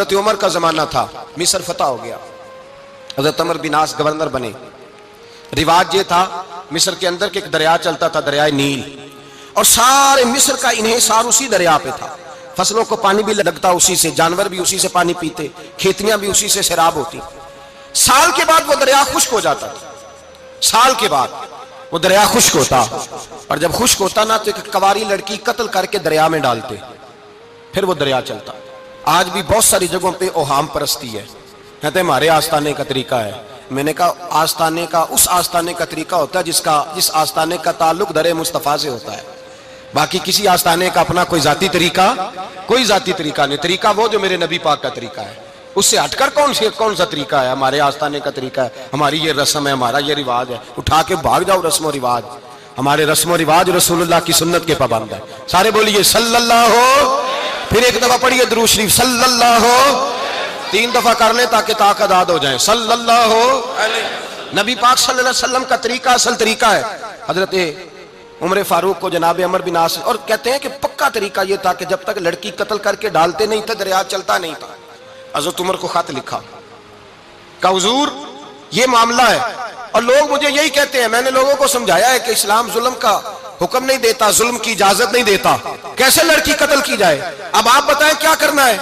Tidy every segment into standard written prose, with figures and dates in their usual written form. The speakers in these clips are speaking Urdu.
حضرت عمر کا زمانہ تھا، مصر فتح ہو گیا، حضرت عمر بن عاص گورنر بنے۔ رواج یہ تھا مصر کے اندر کہ ایک دریا چلتا تھا، دریائے نیل، اور سارے مصر کا انحصار اسی دریا پہ تھا۔ فصلوں کو پانی بھی لگتا اسی سے، جانور بھی اسی سے پانی پیتے، کھیتیاں بھی اسی سے سیراب ہوتی۔ سال کے بعد وہ دریا خشک ہو جاتا تھا، سال کے بعد وہ دریا خشک ہوتا، اور جب خشک ہوتا نا تو ایک کواری لڑکی قتل کر کے دریا میں ڈالتے، پھر وہ دریا چلتا۔ آج بھی بہت ساری جگہوں پہ اوہام پرستی ہے، کہتے ہیں ہمارے آستانے کا طریقہ ہے۔ میں نے کہا آستانے کا اس آستانے کا طریقہ ہوتا ہے جس آستانے کا تعلق در مصطفیٰ سے ہوتا ہے، باقی کسی آستانے کا اپنا کوئی ذاتی طریقہ نہیں۔ طریقہ وہ جو میرے نبی پاک کا طریقہ ہے، اس سے ہٹ کر کون سا طریقہ ہے؟ ہمارے آستانے کا طریقہ ہے، ہماری یہ رسم ہے، ہمارا یہ رواج ہے، اٹھا کے بھاگ جاؤ رسم و رواج۔ ہمارے رسم و رواج رسول اللہ کی سنت کے پابند ہے۔ سارے بولیے صلی اللہ ہو، پھر ایک دفعہ پڑھیے درود شریف صلی اللہ ہو، 3 دفعہ کر لیں تاکہ طاقت آد ہو جائیں۔ صلی اللہ ہو، نبی پاک صلی اللہ علیہ وسلم کا طریقہ اصل طریقہ ہے۔ حضرت عمر فاروق کو جناب عمر بن عاص، اور کہتے ہیں کہ پکا طریقہ یہ تھا کہ جب تک لڑکی قتل کر کے ڈالتے نہیں تھے دریا چلتا نہیں تھا۔ حضرت عمر کو خط لکھا کہ حضور یہ معاملہ ہے، اور لوگ مجھے یہی کہتے ہیں، میں نے لوگوں کو سمجھایا ہے کہ اسلام ظلم کا حکم نہیں دیتا، ظلم کی اجازت نہیں دیتا، کیسے لڑکی قتل کی جائے؟ اب آپ بتائیں کیا کرنا ہے؟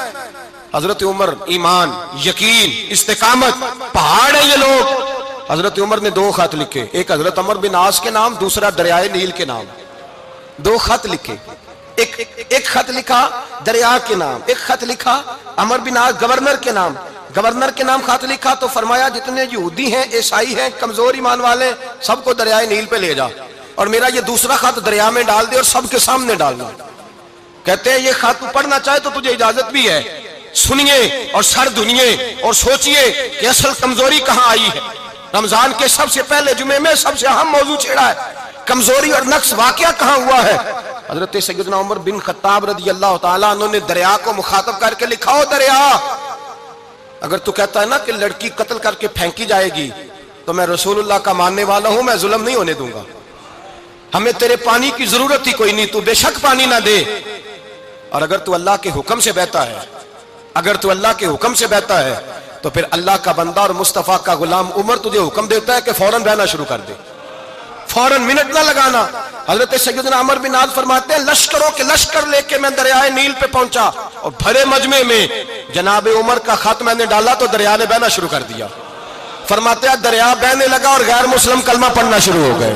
حضرت عمر ایمان، یقین، استقامت، پہاڑ ہے یہ لوگ۔ حضرت عمر نے 2 خط لکھے، ایک حضرت عمر بن عاص کے نام، دوسرا دریائے نیل کے نام۔ 2 خط لکھے، ایک خط لکھا دریا کے نام، ایک خط لکھا عمر بن عاص گورنر کے نام۔ گورنر کے نام خط لکھا تو فرمایا جتنے یہودی ہیں، عیسائی ہیں، کمزور ایمان والے، سب کو دریائے نیل پہ لے جا، اور میرا یہ دوسرا خط دریا میں ڈال دے اور سب کے سامنے ڈالنا۔ کہتے ہیں یہ خط پڑھنا چاہے تو تجھے اجازت بھی ہے، سنیے اور سر دھنیے اور سوچئے کہ اصل کمزوری کہاں آئی ہے۔ رمضان کے سب سے پہلے جمعے میں سب سے اہم موضوع چھیڑا ہے، کمزوری اور نقص واقعہ کہاں ہوا ہے۔ حضرت سیدنا عمر بن خطاب رضی اللہ تعالیٰ عنہ نے دریا کو مخاطب کر کے لکھا، ہو دریا، اگر تو کہتا ہے نا کہ لڑکی قتل کر کے پھینکی جائے گی تو میں رسول اللہ کا ماننے والا ہوں، میں ظلم نہیں ہونے دوں گا، ہمیں تیرے پانی کی ضرورت ہی کوئی نہیں، تو بے شک پانی نہ دے، اور اگر تو اللہ کے حکم سے بہتا ہے، اگر تو اللہ کے حکم سے بہتا ہے تو پھر اللہ کا بندہ اور مصطفیٰ کا غلام عمر تجھے حکم دیتا ہے کہ فوراً بہنا شروع کر دے، فوراً منٹ نہ لگانا۔ حضرت سیدنا عمر بن عاص فرماتے ہیں لشکروں کے لشکر لے کے میں دریائے نیل پہ پہنچا، اور بھرے مجمع میں جناب عمر کا خط میں نے ڈالا تو دریا نے بہنا شروع کر دیا۔ فرماتے ہیں دریا بہنے لگا اور غیر مسلم کلمہ پڑھنا شروع ہو گئے۔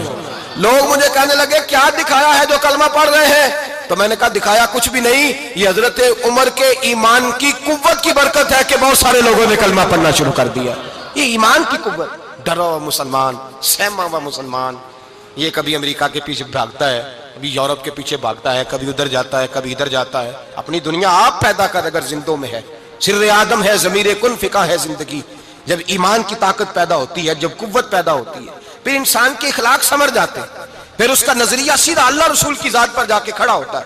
لوگ مجھے کہنے لگے کیا دکھایا ہے جو کلمہ پڑھ رہے ہیں؟ تو میں نے کہا دکھایا کچھ بھی نہیں، یہ حضرت عمر کے ایمان کی قوت کی برکت ہے کہ بہت سارے لوگوں نے کلمہ پڑھنا شروع کر دیا۔ یہ ایمان کی قوت، ڈرا ہوا مسلمان، سہما ہوا مسلمان، یہ کبھی امریکہ کے پیچھے بھاگتا ہے، کبھی یورپ کے پیچھے بھاگتا ہے، کبھی ادھر جاتا ہے، کبھی ادھر جاتا ہے۔ اپنی دنیا آپ پیدا کر، اگر زندوں میں ہے، سر آدم ہے، ضمیر کن فقہ ہے زندگی۔ جب ایمان کی طاقت پیدا ہوتی ہے، جب قوت پیدا ہوتی ہے، پھر انسان کے اخلاق سمر جاتے ہیں، پھر اس کا نظریہ سیدھا اللہ رسول کی ذات پر جا کے کھڑا ہوتا ہے۔